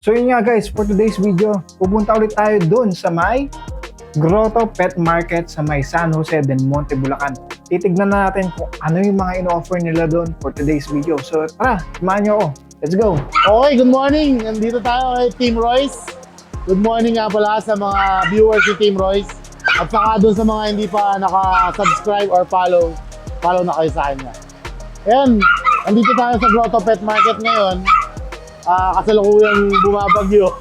So yun nga guys, for today's video, pupunta ulit tayo dun sa may Grotto Pet Market sa may San Jose del Monte, Bulacan. Titignan na natin kung ano yung mga in-offer nila doon for today's video. So tara, samahan nyo ako. Let's go! Okay, good morning! Nandito tayo kay Team Royce. Good morning nga pala sa mga viewers ni Team Royce. At saka doon sa mga hindi pa naka-subscribe or follow na kayo sa kanya. Ayan, nandito tayo sa Grotto Pet Market ngayon. Kasalukuyang bumabagyo.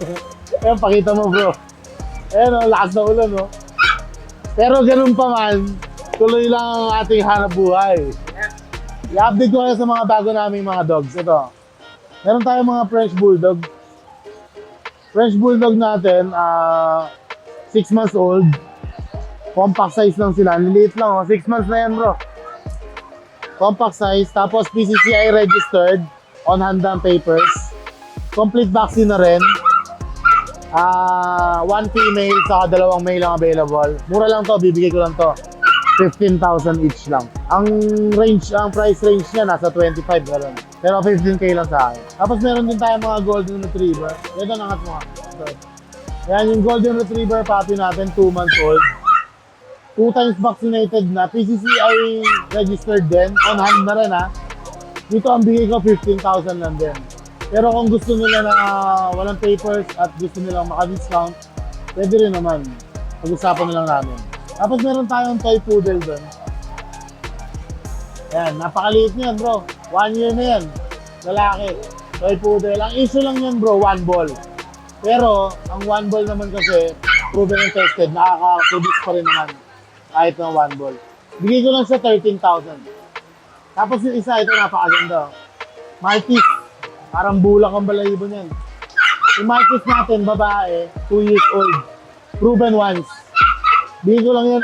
Ayan, pakita mo bro. Ayan o, lakas na ulan o. Pero ganun pa man, tuloy lang ang ating hanap buhay. I-update ko kayo sa mga bago naming mga dogs. Ito. Meron tayong mga French Bulldog. French Bulldog natin, 6 months old. Compact size lang sila. Liliit lang, oh. 6 months na yan, bro. Compact size. Tapos PCCI registered on hand and papers. Complete vaccine na rin. 1 female, saka 2 male lang available. Mura lang to, bibigay ko lang to. 15,000 each lang. Ang price range niya nasa 25 gano'n. Pero 15k lang sa akin. Tapos meron din tayong mga golden retriever. Ito, nangat mo nga. Ayan yung golden retriever puppy natin, 2 months old. 2 times vaccinated na. PCCI registered din. On hand na rin ha. Dito ang bigay ko 15,000 lang din. Pero kung gusto nila na walang papers at gusto nilang maka-discount, pwede rin naman. Pag-usapan na lang namin. Tapos meron tayong toy poodle doon. Ayan, napakaliit niyan bro. 1 year na yan. Lalaki. Toy poodle. Ang issue lang yan bro, 1 ball. Pero, ang 1 ball naman kasi, proven and tested, nakaka-produce pa rin naman. Kahit ng 1 ball. Bigay ko lang siya 13,000. Tapos yung isa, ito napakaganda. Maltese. Parang bulak ang balahibo niyan. Yung Maltese natin, babae, 2 years old. Proven once. Bigay ko lang yan,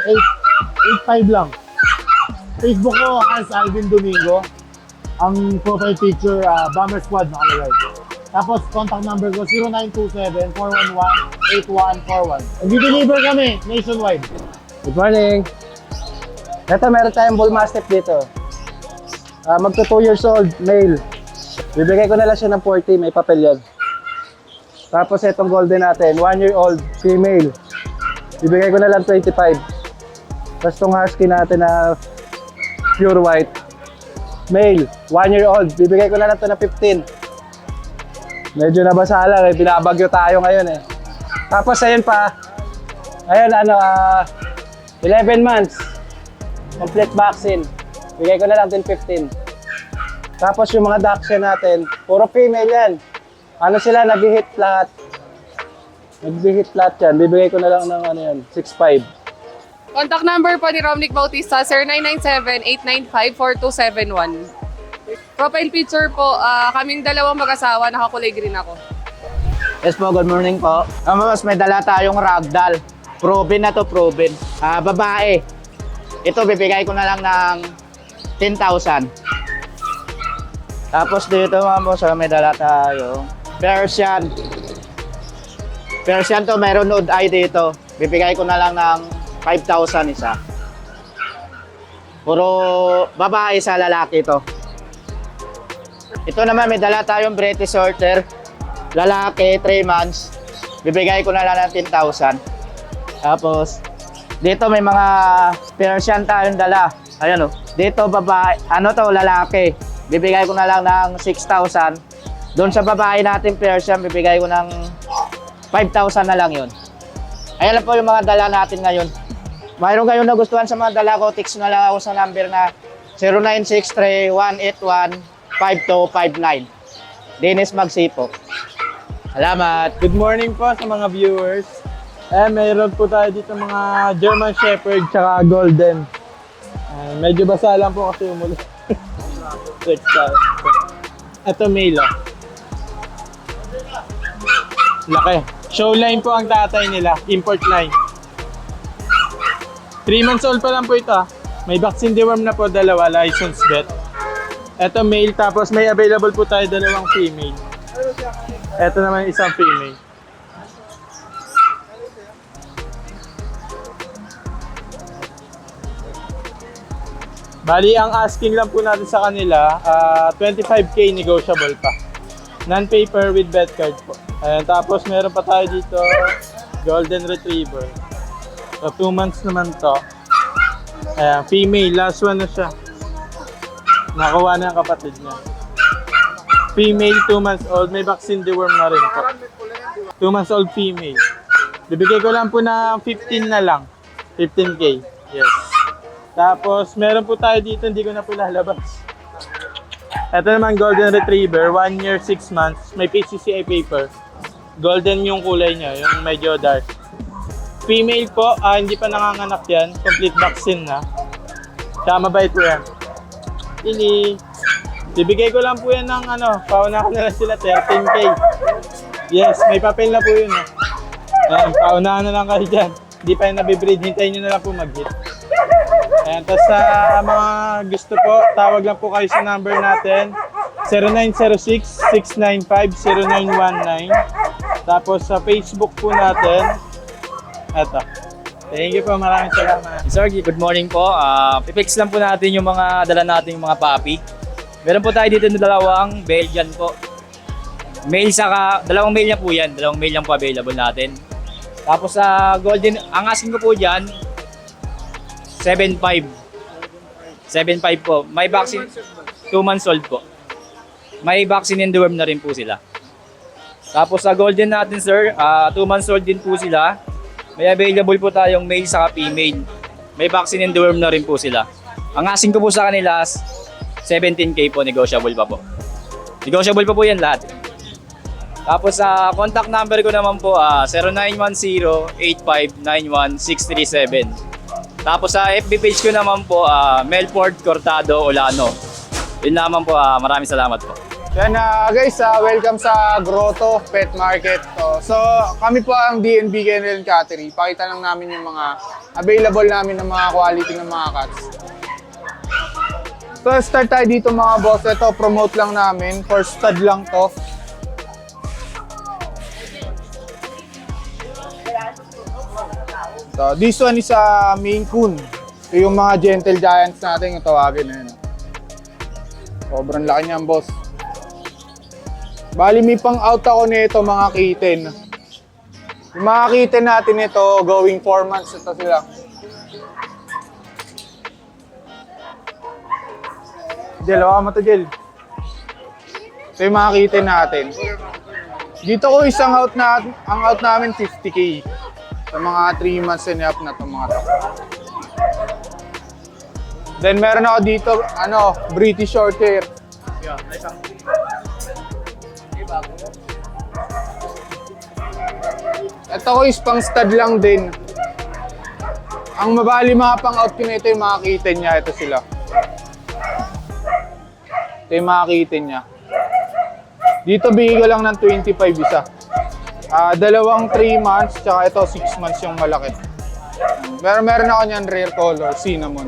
8.5 lang. Facebook ko, Hans Alvin Domingo. Ang profile picture, Bomber Squad nakalagay. Tapos, contact number ko, 0927-411-8141. Nag-deliver kami, nationwide. Good morning. Ito, meron tayong Bull Mastiff dito. Magto 2 years old, male. Bibigay ko na lang siya ng 40, may papel yan. Tapos itong golden natin, 1 year old, female. Bibigay ko na lang 25. Tapos itong husky natin na pure white, male, 1 year old. Bibigay ko na lang ito na 15. Medyo nabasa lang, binabagyo tayo ngayon eh. Tapos ayun pa, ayun 11 months, complete vaccine. Bigay ko na lang din 15. Tapos yung mga Dachshund natin, puro female yan. Ano sila, nag-hit lahat. Nag-hit lahat yan. Bibigay ko na lang ng ano yan, 6.5. Contact number po ni Romnick Bautista, sir, 997-895-4271. Profile picture po, kaming dalawang mag-asawa, nakakulay green ako. Yes po, good morning po. Mas may dala tayong ragdoll. Proven na to, proven. Babae. Ito, bibigay ko na lang ng 10,000. Tapos dito mga boss, may dala tayo. Persian. Persian to, mayroon node eye dito. Bibigay ko na lang ng 5,000 isa. Puro babae sa lalaki to. Ito naman, may dala tayong British Shorter. Lalaki, 3 months. Bibigay ko na lang ng 10,000. Tapos, dito may mga Persian tayong dala. Ayan o. Dito babae, ano to, lalaki. Bibigay ko na lang ng 6,000. Doon sa babae natin Persian, bibigay ko ng 5,000 na lang yun. Ayan lang po yung mga dala natin ngayon. Mayroon kayong nagustuhan sa mga dala ko, text na lang ako sa number na 0963-181-5259. Dennis Magsipo. Salamat. Good morning po sa mga viewers. Mayroon po tayo dito mga German Shepherd tsaka Golden. Medyo basa lang po kasi umulan. Ito male oh. Laki. Show line po ang tatay nila. Import line. 3 months old pa lang po ito ah. May vaccine deworm na po, dalawa. License vet. Ito male, tapos may available po tayo 2 female. Ito naman isang female. Bali, ang asking lang po natin sa kanila, 25k negotiable pa. Non-paper with vet card po. Ayan, tapos meron pa tayo dito, Golden Retriever. So, 2 months naman to. Ayan, female. Last one na siya. Nakuha na yung kapatid niya. Female, 2 months old. May vaccine deworm na rin po. 2 months old female. Bibigay ko lang po na 15 na lang. 15K. Yes. Tapos, meron po tayo dito. Hindi ko na po lalabas. Ito naman, Golden Retriever. 1 year, 6 months. May PCCI paper. Golden yung kulay niya. Yung medyo dark. Female po. Hindi pa nanganganak yan. Complete vaccine na. Kaya mabait po yan. Ini. Bibigay ko lang po yan ng paunahan na lang sila, 13K. Yes, may papel na po yun. Ayan, paunahan na lang kayo dyan. Hindi pa yung nabibreed, hintayin nyo na lang po mag-hit. Ayan, tapos sa mga gusto po, tawag lang po kayo sa number natin. 0906-695-0919. Tapos sa Facebook po natin, eto. Thank you po, maraming salamat. Sir, good morning po. Pipix lang po natin yung mga dala nating mga puppy. Meron po tayo dito na dalawang Belgian po. Male saka, dalawang male na po yan. Dalawang male lang po available natin. Tapos sa golden, ang asking ko po dyan, 7.5. 7.5 po. May vaccine, 2 months old po. May vaccine and deworm na rin po sila. Tapos sa golden natin sir, 2 months old din po sila. May available po tayong male saka female. May vaccine and deworm na rin po sila. Ang asking ko po sa kanila, 17K po, negotiable pa po. Negotiable pa po yan lahat. Tapos sa contact number ko naman po, 0910-8591-637. Tapos sa FB page ko naman po, Melford Cortado Olano. Yun naman po, maraming salamat po. Yan guys, welcome sa Grotto Pet Market. So kami po ang DNB Kennel Cattery. Pakita lang namin yung mga available namin ng mga quality ng mga cats. So start tayo dito mga boss. Ito promote lang namin. For stud lang to. So this one is a Maine Coon. Ito yung mga gentle giants natin yung tawagin na yun. Sobrang laki niyan boss. Bali may pang out ako nito mga kitten. Yung mga kitten natin ito going 4 months ito sila. Jel, hawakan mo to Jel. Ito yung mga kitten natin. Dito ko isang out namin 50K. Sa mga 3 months and up na itong mga to. Then meron ako dito, British Shorthair. Ito ko is pang stud lang din. Ang mabali mga pang out ko nito yung mga kitten niya. Ito sila. Ito yung mga kitten niya. Dito bigay ko lang ng 25 isa. Dalawang 3 months, tsaka ito 6 months yung malaki. Meron ako niyan rare color, cinnamon.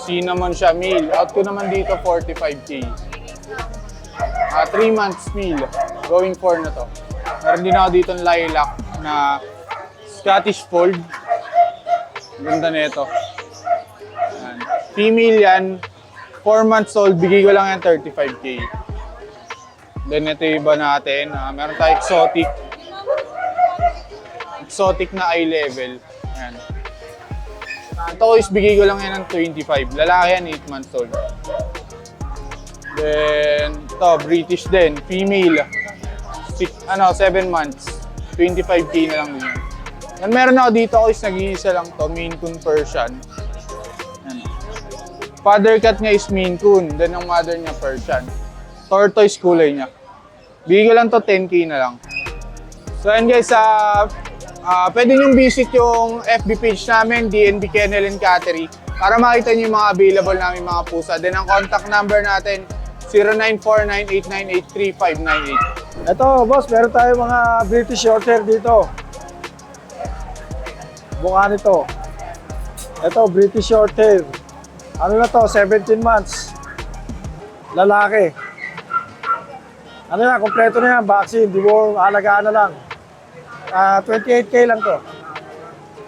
Cinnamon siya, male. Out ko naman dito 45K. 3 months male. Going 4 na to. Meron din ako dito ng lilac na Scottish Fold. Ganda nito. Yan. Female yan. 4 months old, bigay ko lang yan 35K. Then ito yung iba natin. Meron tayo exotic. Exotic na eye level. Yan. Ito ko is bigay ko lang yan ng 25. Lalaki yan, 8 months old. Then, ito, British din. Female. 7 months. 25K na lang din yan. Then meron ako dito ko is nag-iisa lang to. Maine Coon Persian. Yan. Father cat niya is Maine Coon. Then ang mother niya Persian. Tortoise kulay niya. Bigay ko lang to 10K na lang. So yan guys, pwede nyo visit yung FB page namin, DNB Kennel and Cattery, para makita nyo yung mga available namin mga pusa. Then ang contact number natin, 0949-898-3598. Ito, boss, meron tayo mga British Shorthair dito. Mukha nito. Ito, British Shorthair. Ano na to? 17 months. Lalaki. Ano na, kompleto na yan. Vaccine, deworm, alagaan na lang. 28K lang to.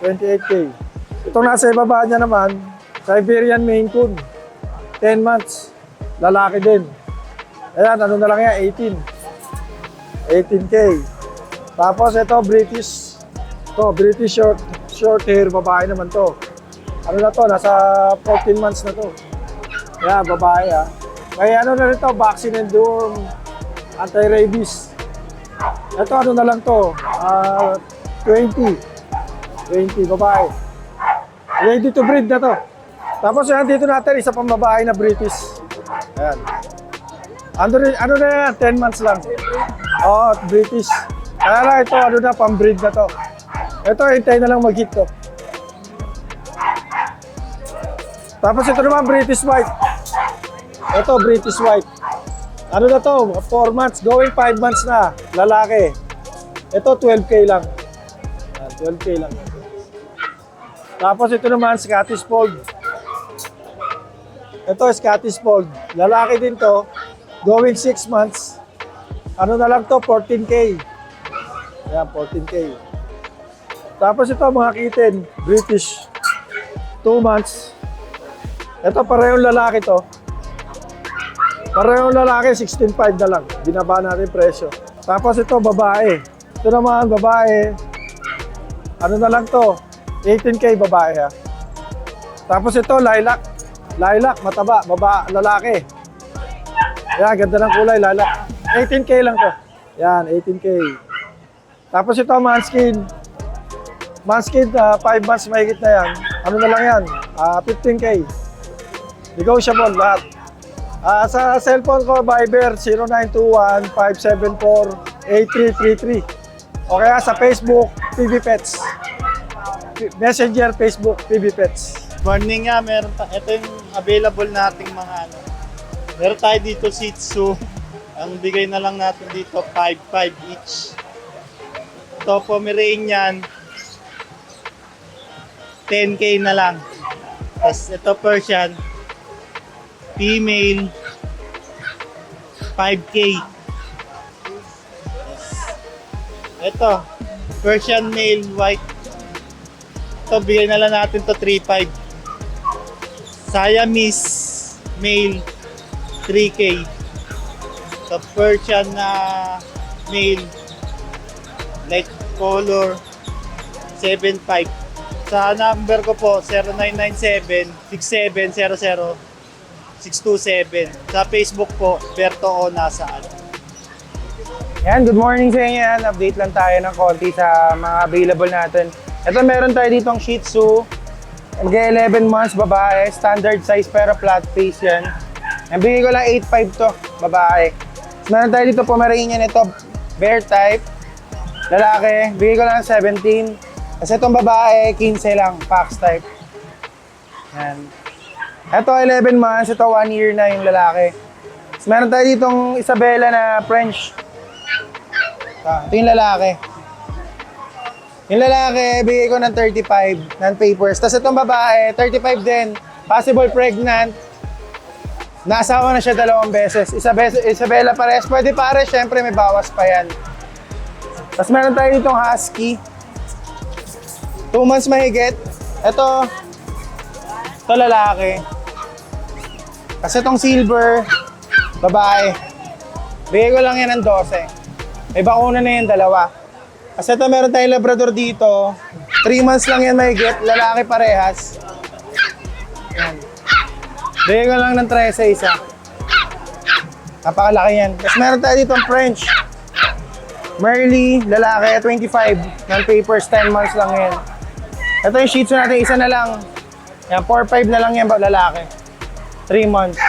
28K. Itong nasa ibaba niya naman, Siberian Maine Coon. 10 months. Lalaki din. Ayan, ano na lang yan? 18K. Tapos ito, British. Ito, British short hair. Babae naman to. Ano na to? Nasa 14 months na to. Ayan, babae ha. May ano na rin to? Vaccine and Deworm. Anti-rabies. Ito, ano na lang to? 20, babae. Ready to breed na to. Tapos yan, dito natin, isa pang babae na British. Ayan. Ano na yan? 10 months lang. Oo, British. Kaya na ito, ano na, pang-breed na to. Ito, hintay na lang mag-hit to. Tapos ito naman, British White. Ito, British White. Ano na to? 4 months, going 5 months na. Lalaki. Ito, 12K lang. 12K lang. Tapos ito naman, Scottish Fold. Ito, Scottish Fold. Lalaki din to. Going 6 months. Ano na lang to? 14K. Ayan, 14K. Tapos ito, mga kitten. British. 2 months. Ito, parehong lalaki to. Parehong lalaki, 16.5 na lang. Binaba natin presyo. Tapos ito, babae. Ito naman, babae. Ano na lang to? 18K babae ha. Tapos ito, lilac. Lilac, mataba, lalaki. Yan, ganda ng kulay, lilac. 18K lang to. Yan, 18K. Tapos ito, manskin. Manskin, 5 months mahigit na yan. Ano na lang yan? 15K. Negotiable lahat. Sa cellphone ko, Viber 0921-574-8333. O kaya sa Facebook, PB Pets. Messenger, Facebook, PB Pets. Morning nga, ito yung available nating mga ano. Meron tayo dito Shih Tzu. Ang bigay na lang natin dito 5.5 each. Ito Pomeranian 10K na lang. Tapos ito Persian female 5K. Ito Persian male white. Ito bigay na lang natin to 3.5. Siamese male 3K. Ito Persian na male light color 7.5. Sa number ko po 0997-6700-627. Sa Facebook po Berto O Nasaan. Yan, good morning sa inyo yan. Update lang tayo ng konti sa mga available natin. Ito, meron tayo ditong Shih Tzu. Hanggang 11 months, babae. Standard size pero flat face yan. Ang bigay ko lang 8.5 to, babae. Meron tayo dito Pomeranian ito, bear type. Lalaki, bigay ko lang 17. Kasi itong babae, 15 lang, fox type. Yan. Ito, 11 months. Ito, 1 year na yung lalaki. Meron tayo ditong Isabela na French. Ito yung lalaki. Yung lalaki, bigay ko ng 35 non-papers. Tapos itong babae, 35 din. Possible pregnant. Naasawa na siya 2 beses. Isabela pares. Pwede pares, syempre may bawas pa yan. Tapos meron tayo ditong husky. 2 months mahigit. Ito lalaki. Kasi itong silver, babae. Bigay ko lang yan ng 12. May bakuna na yan, 2. Kasi ito meron tayong Labrador dito. 3 months lang yan mahigit, lalaki parehas. Yan. Bigay ko lang ng 13 isa. Napakalaki yan. Tapos meron tayo dito French. Merly, lalaki, 25. Non-papers, 10 months lang yan. Ito yung Shih Tzu natin, isa na lang. Yan, 4-5 na lang yan, lalaki. 3 months.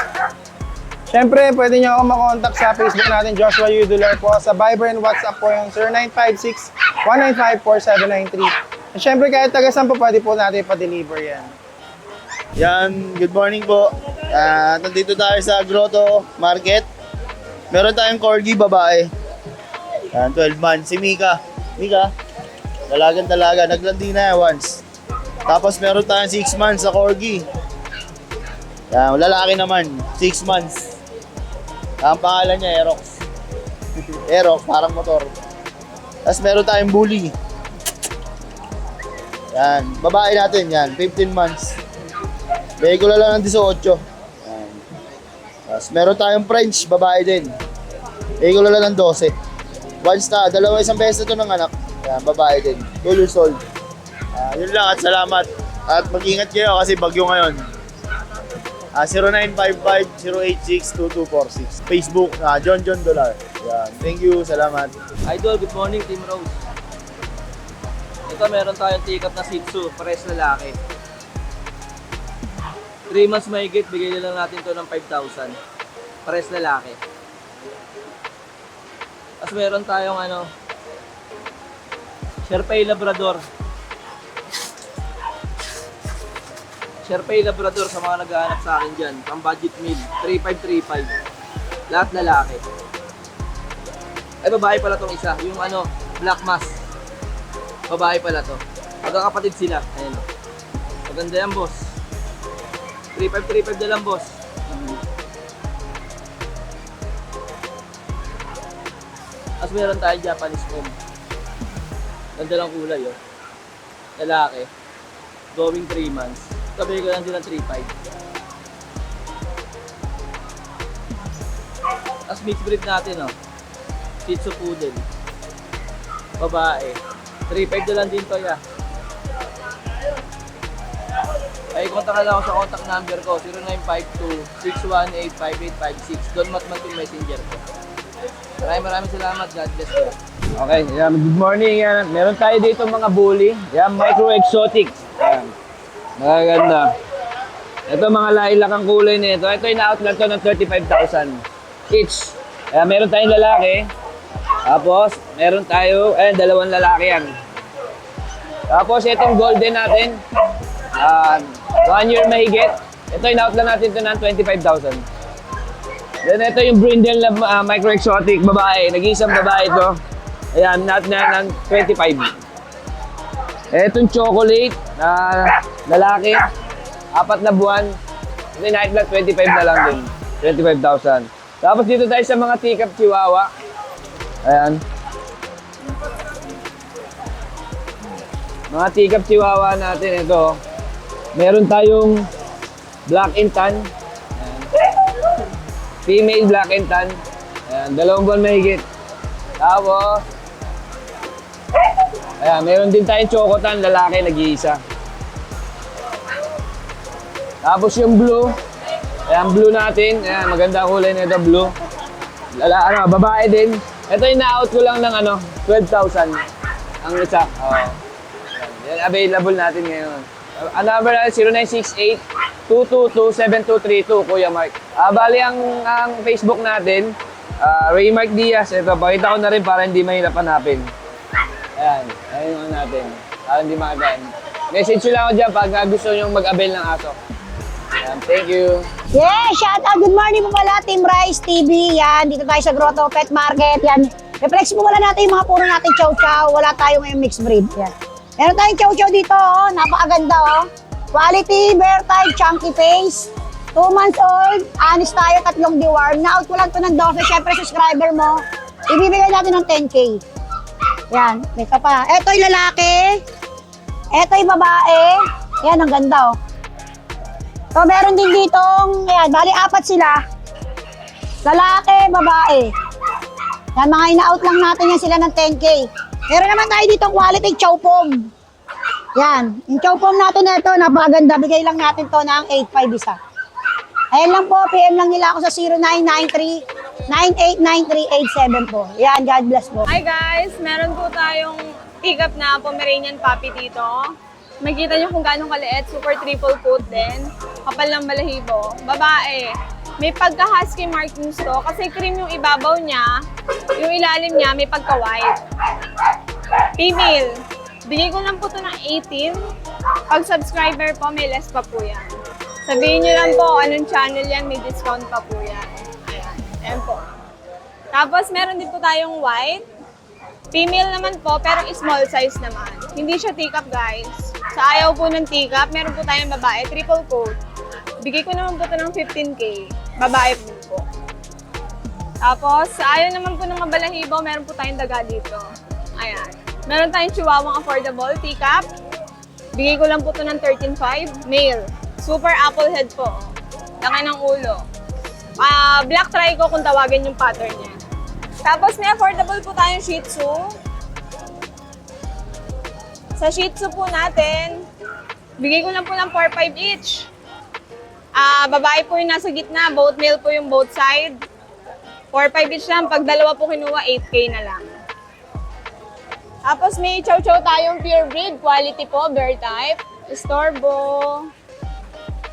Siyempre, pwede nyo ako makontak sa Facebook natin, Joshua Udular po. Sa Viber and WhatsApp po yung 0956-195-4793. At siyempre, kahit taga-saan po, pwede po natin pa-deliver yan. Yan, good morning po. Nandito tayo sa Grotto Market. Meron tayong corgi babae. Yan, 12 months. Si Mika. Mika, dalagan-dalaga. Naglandi na yan once. Tapos meron tayong 6 months sa corgi. Yan, lalaki naman. 6 months. Ang pangalan niya, Aerox. Aerox, parang motor. Tapos meron tayong bully. Yan, babae natin yan, 15 months. Bigay ko na lang ng 18. Ayan. Tapos meron tayong French, babae din. Bigay ko na lang ng 12. Once na, isang beses na ito ng anak. Ayan, babae din. 2 years old. Yun lang at salamat. At mag-ingat kayo kasi bagyo ngayon. 0955-086-2246. Facebook, John Dolar. Ayan. Thank you, salamat. Idol, good morning, Team Rose. Ito, meron tayong tikap na Shih Tzu, pares lalaki. 3 months mahigit, bigay na lang natin to ng 5,000. Pares lalaki. Tapos meron tayong Sherpay Labrador. Sherpay Labrador sa mga naghahanap sa akin dyan. Pang budget meal, 3,535. Lahat lalaki. Ay, babae pala tong isa. Yung black mask. Babae pala to. Magkakapatid sila. Ayan o. Maganda yan, boss. 3,535 na lang, boss. Tapos meron tayong Japanese foam. Ganda lang kulay, oh. Lalaki. Going 3 months. Sabi ko lang din ng 3,500. Tapos mixed breed natin, oh. Shih Tzu Poodle. Babae. 3,500 na lang din to, ya. Ay, kontak na lang ako sa contact number ko, 0952-618-5856. Don Matmat yung messenger ko. Maraming salamat. God bless you. Okay, good morning. Meron tayo dito mga bully. Micro exotic. Magaganda. Ito mga lilac ang kulay nito. Ito ina-outlet to ng 35,000 each. Meron tayong lalaki. Tapos, meron tayo, dalawang lalaki yan. Tapos, itong golden natin, 1 year mahigit. Ito, in-outlet natin ito ng 25,000. Then, ito yung Brindle na micro exotic babae. Nag-iisang babae ito. Ayan, natin na ng 25. Itong chocolate na lalaki, 4 na buwan. Ito, in-outlet 25 na lang din. 25,000. Tapos, dito tayo sa mga teacup chihuahua. Ayan. Mga teacup chihuahua natin ito. Meron tayong black and tan. Ayan. Female black and tan. Ayan, 2 buwan mahigit. Tapos, ayan, meron din tayong chocotan, lalaki, nag-iisa. Tapos yung blue. Ayan, blue natin. Ayan, maganda kulay nito, blue. Babae din. Ito yung na-out ko lang ng 12,000 ang isa. Yan, available natin ngayon. Ang number natin 0968-222-7232, Kuya Mark. Bali ang Facebook natin, Raymark Diaz. Ito, pakita ko na rin para hindi mahirap hanapin. Ayan, ayun yung natin. Para hindi makadaan. Message nyo lang ako dyan pag gusto nyo mag-avail ng aso. Ayan, thank you. Yeah, shout out. Good morning po pala, Team Rice TV. Yan, dito tayo sa Grotto Pet Market. Yan, reflex po wala natin yung mga puro natin chow-chow. Wala tayo ngayong mixed breed. Yan. Meron tayong chow-chow dito, oh. Napakaganda, oh. Quality, bear type, chunky face. 2 months old, honest tayo, 3 deworm. Na-out ko lang ito ng 12. Siyempre, subscriber mo, ibibigay natin ng 10K. Yan, may ka pa. Ito yung lalaki. Ito yung babae. Yan, ang ganda, oh. So, meron din ditong, ayan, bali 4 sila. Lalaki, babae. Yan, mga ina-out lang natin yan sila ng 10K. Meron naman tayo ditong quality chow pom. Yan, yung chow pom natin na ito, napakaganda. Bigay lang natin to ng 8,500 isa. Ayan lang po, PM lang nila ako sa 0993-989387 po. Yan, God bless po. Hi guys! Meron po tayong pick-up na Pomeranian puppy dito. Makikita nyo kung gano'ng kaliit, super triple coat din. Kapal ng balahibo. Babae. May pagka-husky markings to kasi cream yung ibabaw niya, yung ilalim niya may pagka-white. Female. Bigay ko lang po to ng 18. Pag subscriber po, may less pa po yan. Sabihin nyo lang po anong channel yan, may discount pa po yan. Ayan. Ayan po. Tapos meron din po tayong white. Female naman po, pero small size naman. Hindi siya teacup, guys. Sa ayaw po ng teacup, meron po tayong babae, triple coat. Bigay ko naman po ito ng 15K. Babae po. Tapos, sa ayaw naman po ng mabalahibo, meron po tayong daga dito. Ayan. Meron tayong chihuahuang affordable, teacup. Bigay ko lang po ito ng 13,500. Male. Super apple head po. Laki ng ulo. Black trico kung tawagin yung pattern niya. Tapos may affordable po tayong Shih Tzu. Sa Shih Tzu po natin, bigay ko lang po ng 4-5 each. Babae po yung nasa gitna, both male po yung both side. 4-5 each lang, pag dalawa po kinuha, 8K na lang. Tapos may chow chow tayong pure breed, quality po, bear type, Storbo.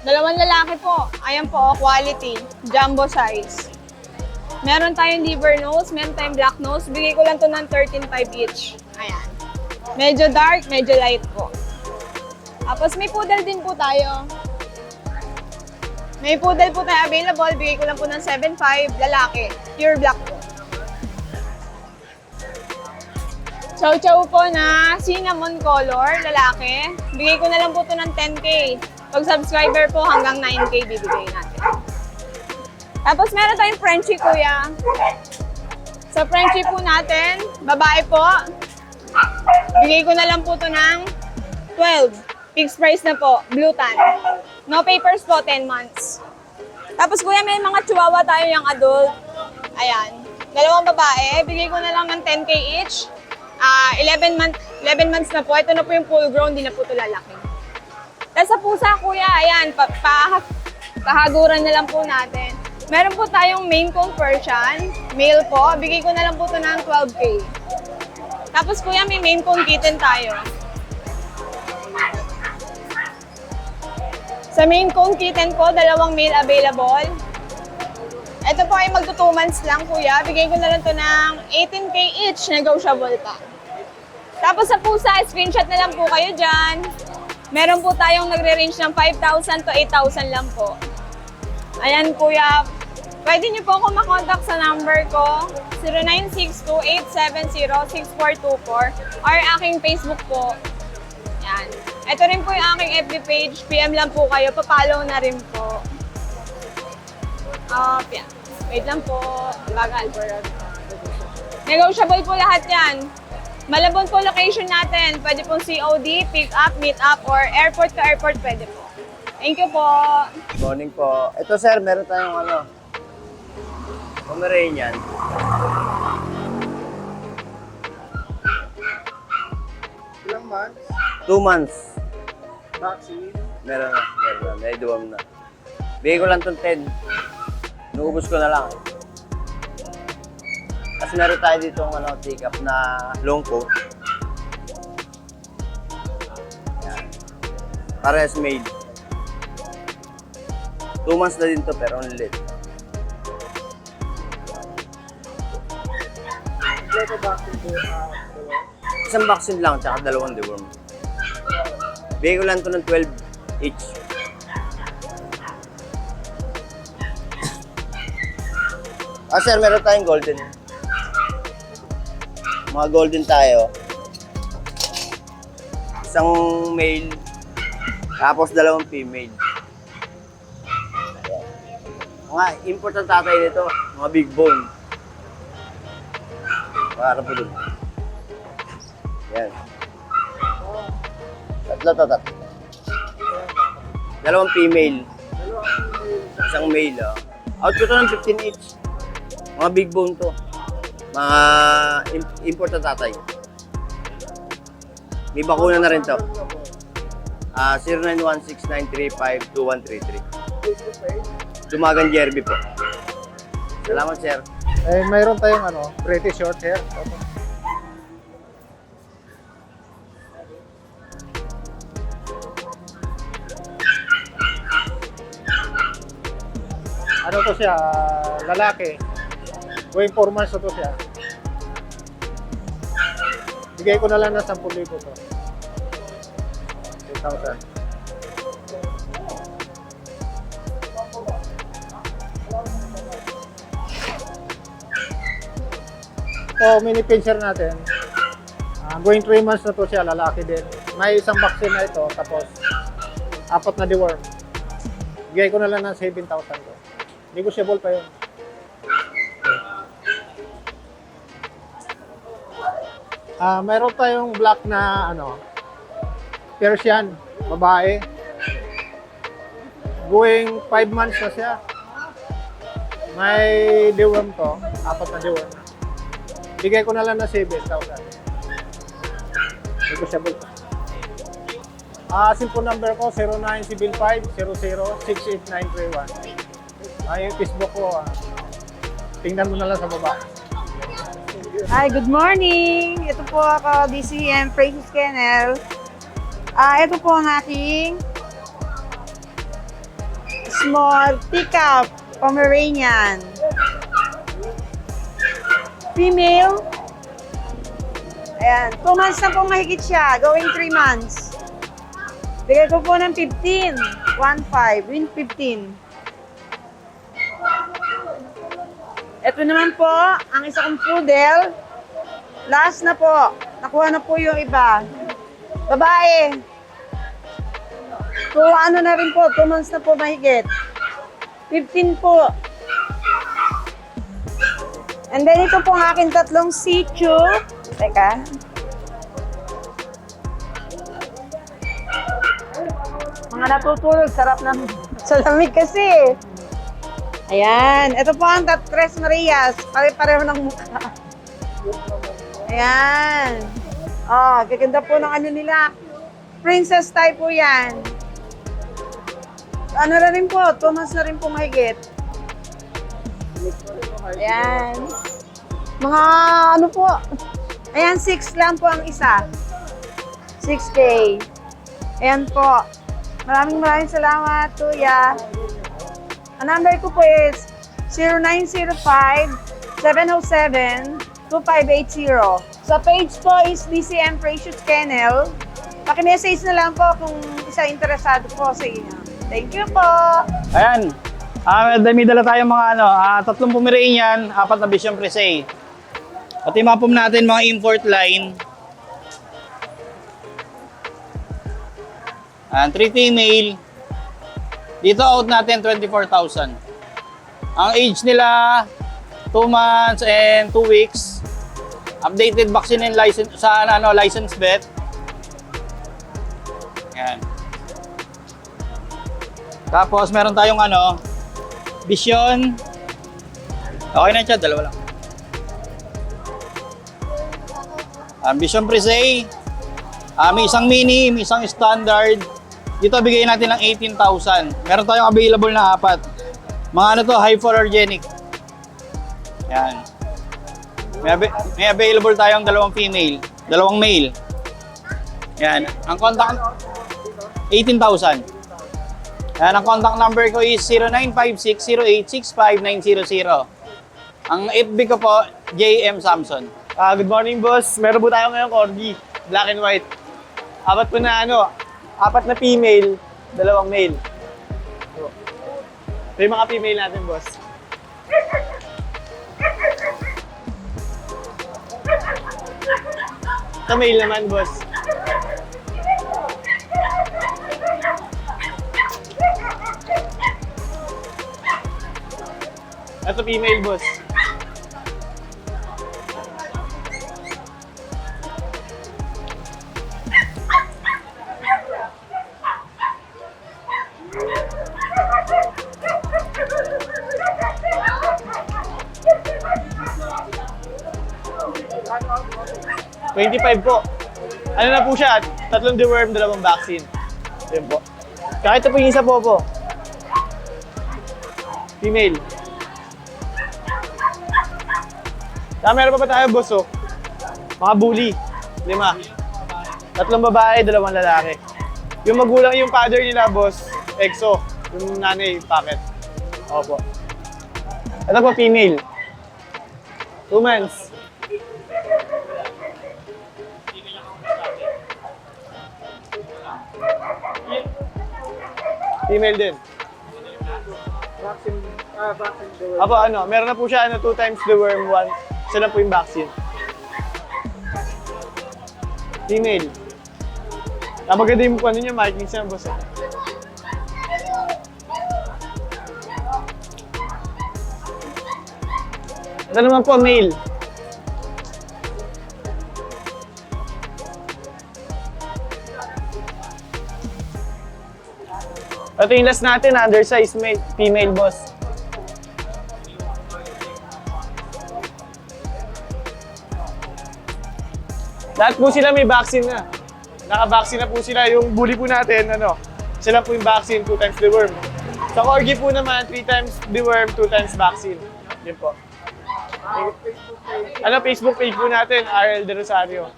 Dalawang lalaki po, ayan po, quality, jumbo size. Meron tayong liver nose, meron tayong black nose, bigay ko lang to ng 13.5 each. Ayan. Medyo dark, medyo light po. Tapos may poodle din po tayo. May poodle po tayo available, bigay ko lang po ng 7.5, lalaki, pure black po. Chow chow po na cinnamon color, lalaki, bigay ko na lang po to ng 10K. Pag subscriber po, hanggang 9K bibigay natin. Tapos meron tayong Frenchie, kuya. Sa Frenchie po natin, babae po, bigay ko na lang po to ng 12. Fixed price na po, blue tan. No papers po, 10 months. Tapos kuya, may mga chihuahua tayo yung adult. Ayan. Dalawang babae, bigay ko na lang ng 10K each. 11 months na po. Ito na po yung full grown, di na po ito lalaki. Tapos sa pusa, kuya, ayan, pahaguran na lang po natin. Meron po tayong Maine Coon Persian, male po. Bigay ko na lang po ito ng 12K. Tapos kuya, may Maine Coon Kitten tayo. Sa Maine Coon Kitten po, dalawang male available. Ito po ay magto 2 months lang, kuya. Bigay ko na lang ito ng 18K each, negotiable pa. Tapos sa pusa, screenshot na lang po kayo dyan. Meron po tayong nagre-range ng 5,000 to 8,000 lang po. Ayan, kuya. Pwede niyo po ako makontak sa number ko, 0962-870-6424 or aking Facebook po. Yan. Ito rin po yung aking FB page. PM lang po kayo. Papollow na rin po. Yeah. Wait lang po. Bagal. Negotiable po lahat yan. Malabon po location natin. Pwede pong COD, pick up, meet up, or airport to airport pwede po. Thank you po. Morning po. Ito sir, meron tayong Pomeranian. Ilang months? 2 months. Vaccine? Meron na. May duwam na. Bigay ko lang itong 10. Nuubos ko na lang. Kasi meron tayo dito take up na long coat. Yan. Parehas made. 2 months na din to pero only lit. Isang vaccine lang tsaka 2 deworm. Bigay ko lang to ng 12 each. Sir, meron tayong golden. Mga golden tayo. Isang male, tapos 2 female. Mga important tatay nito, mga big bone. Para po dun. Yan. Tatlo. 2 female. Isang male. Out ko to ng 15 each. Mga big bone to. Mga import na tatay. May bakuna na rin to. 0916-935-2133. Dumagan Jerby po. Salamat, sir. Mayroon tayong British short hair. Ano to siya? Lalaki. Going 4 months na to siya. Bigay ko na lang ng 10,000 to. 8,000. So, mini pincher natin. Going 3 months na to siya, lalaki din. May isang vaccine na ito, tapos 4 na deworm. Bigay ko na lang ng 7,000 to. Negotiable pa yun. Mayroon tayong black na Persian, babae. Going 5 months na siya. May deworm to, 4 na deworm. Bigay ko na lang na 7,000. Negotiable pa. Cellphone number ko 0975-00-68931. Yung Facebook ko, tingnan mo na lang sa baba. Hi, good morning! Ito po ako, DCM Francis Kennel. Ito po ang aking small teacup Pomeranian. Female. Ayan, 2 months na po mahigit siya, going 3 months. Bigay ko po ng 15. 1.5, win 15. Ito naman po, ang isa kong poodle. Last na po. Nakuha na po yung iba. Babae. So, ano na rin po, 2 months na po mahigit. 15 po. And then, ito po ang aking tatlong Shih Tzu. Teka. Mga natutulog, sarap ng sa lamig kasi. Ayan. Ito po ang Tres Marias. Pare-pareho ng mukha. Ayan. Oh, gaganda po ng ano nila. Princess type po yan. Ano na rin po, 2 months na rin po mahigit. Ayan. Mga ano po. Ayan, 6 lang po ang isa. 6K. Ayan po. Maraming salamat, Kuya. Ang number ko po is 0905-707-2580. Sa page po is DCM Precious Kennel. Paki-message na lang po kung isa interesado po sa inyo. Thank you po! Ayan. May dala tayong mga 3 Pomeranian, 4 na Bichon Frise. Pati mga pum natin, mga import line. 3 female. Dito out natin 24,000. Ang age nila 2 months and 2 weeks. Updated vaccine and license sa license vet. Yan. Tapos meron tayong Bichon. Okay na siya, dalawa lang. Bichon Frise. May isang mini, may isang standard. Dito bigay natin ng 18,000. Meron tayong available na 4. Mga hypoallergenic. Yan. May available tayong 2 female, 2 male. Yan. Ang contact 18,000. Yan, ang contact number ko is 0956-0865-900. Ang FB ko po, JM Samson. Good morning, boss. Meron po tayo ngayon corgi, black and white. 4 po na 4 na female, 2 male. Ito yung mga female natin, boss. Ito male naman, boss. Ito female, boss. $25 po. Ano na po siya? 3 deworm, 2 vaccine. Yun po. Kahit ito po yung isa po. Female. Meron pa ba tayo, boss, mga bully. 5. 3 babae, 2 lalaki. Yung magulang yung father nila, boss, EXO. Yung nanay, packet. Opo. Ito po, female. 2 months. Female din. Vaccine Apo, meron na po siya 2 times the worm, 1. Isa lang po yung vaccine. Female. Maganda yung niya, markings niya, boss. Ito naman po, male. Ito yung last natin, undersized female boss. Lahat po sila may vaccine na. Naka-vaccine na po sila. Yung bully po natin, sila po yung vaccine, 2 times deworm. Sa corgi po naman, 3 times deworm, 2 times vaccine. Yun po. Facebook page po natin, RL De Rosario.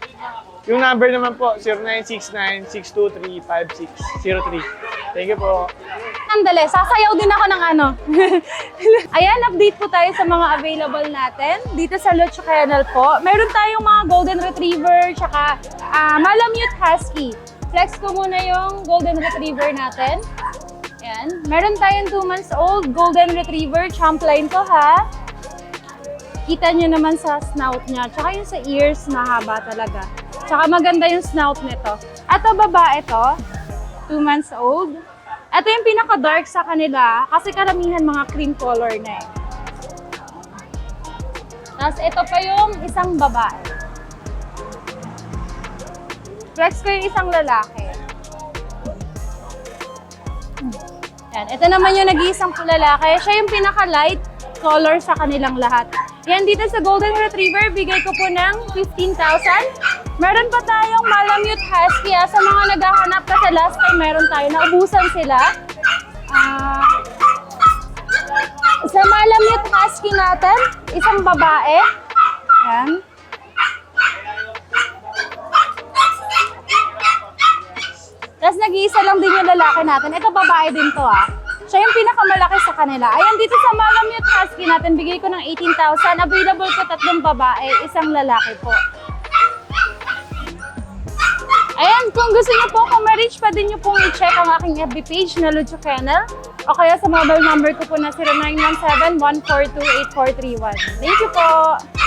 Yung number naman po, 0969-623-5603. Thank you po. Andale, sasayaw din ako ng Ayan, update po tayo sa mga available natin dito sa Lucho Kennel po. Meron tayong mga Golden Retriever, tsaka Malamute Husky. Flex ko muna yung Golden Retriever natin. Ayan. Meron tayong 2 months old Golden Retriever. Champ line to ha. Kita nyo naman sa snout niya. Tsaka yung sa ears, mahaba talaga. Tsaka maganda yung snout nito. Ito, babae to. 2 months old. Ito yung pinaka-dark sa kanila kasi karamihan mga cream color na eh. Tapos ito pa yung isang babae. Flex ko yung isang lalaki. Yan. Ito naman yung nag-iisang lalaki. Siya yung pinaka-light color sa kanilang lahat. Yan, dito sa Golden Retriever, bigay ko po ng 15,000. Meron pa tayong Malamute Husky. Sa mga naghahanap kasi last time meron tayo, naubusan sila. Sa Malamute Husky natin, isang babae. Yan. Tapos nag-iisa lang din yung lalaki natin. Ito babae din to Siya yung pinakamalaki sa kanila. Ayan, dito sa Malamute Husky natin, bigay ko ng 18,000. Available po 3 babae, isang lalaki po. Ayan, kung gusto niyo po akong ma-reach, pwede niyo pong i-check ang aking FB page na Lucho Kennel. O kaya sa mobile number ko po na 0917-142-8431. Thank you po!